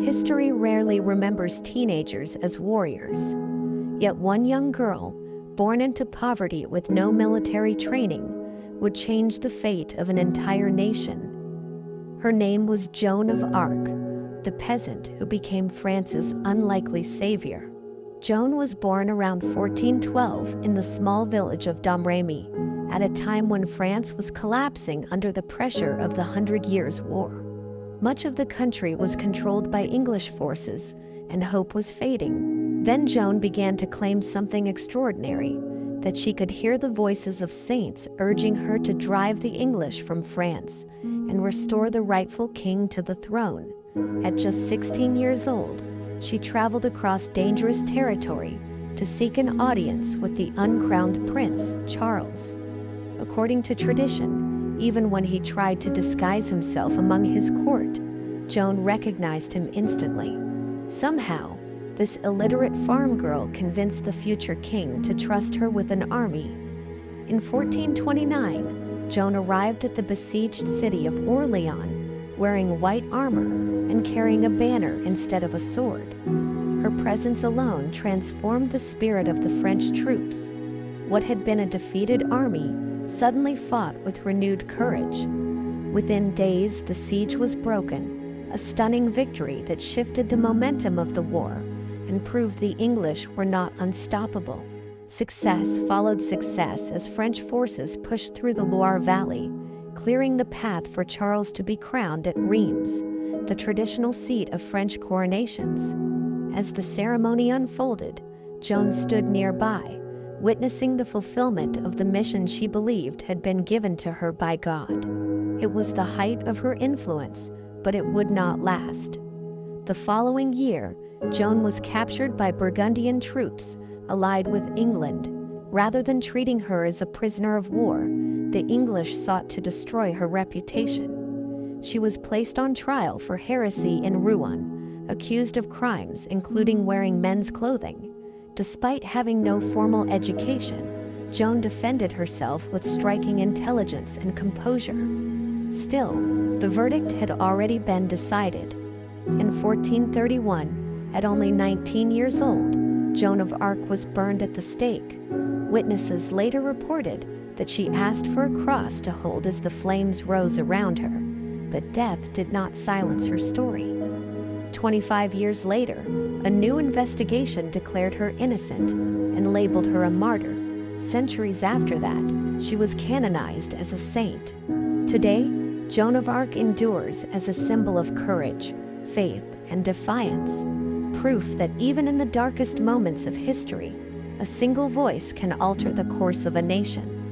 History rarely remembers teenagers as warriors. Yet one young girl, born into poverty with no military training, would change the fate of an entire nation. Her name was Joan of Arc, the peasant who became France's unlikely savior. Joan was born around 1412 in the small village of Domremy, at a time when France was collapsing under the pressure of the 100 Years' War. Much of the country was controlled by English forces, and hope was fading. Then Joan began to claim something extraordinary, that she could hear the voices of saints urging her to drive the English from France and restore the rightful king to the throne. At just 16 years old, she traveled across dangerous territory to seek an audience with the uncrowned prince, Charles. According to tradition, even when he tried to disguise himself among his court, Joan recognized him instantly. Somehow, this illiterate farm girl convinced the future king to trust her with an army. In 1429, Joan arrived at the besieged city of Orleans, wearing white armor and carrying a banner instead of a sword. Her presence alone transformed the spirit of the French troops. What had been a defeated army suddenly fought with renewed courage. Within days, the siege was broken, a stunning victory that shifted the momentum of the war and proved the English were not unstoppable. Success followed success as French forces pushed through the Loire Valley, clearing the path for Charles to be crowned at Reims, the traditional seat of French coronations. As the ceremony unfolded, Joan stood nearby, witnessing the fulfillment of the mission she believed had been given to her by God. It was the height of her influence, but it would not last. The following year, Joan was captured by Burgundian troops allied with England. Rather than treating her as a prisoner of war, the English sought to destroy her reputation. She was placed on trial for heresy in Rouen, accused of crimes including wearing men's clothing. Despite having no formal education, Joan defended herself with striking intelligence and composure. Still, the verdict had already been decided. In 1431, at only 19 years old, Joan of Arc was burned at the stake. Witnesses later reported that she asked for a cross to hold as the flames rose around her, but death did not silence her story. 25 years later, a new investigation declared her innocent and labeled her a martyr. Centuries after that, she was canonized as a saint. Today, Joan of Arc endures as a symbol of courage, faith, and defiance, proof that even in the darkest moments of history, a single voice can alter the course of a nation.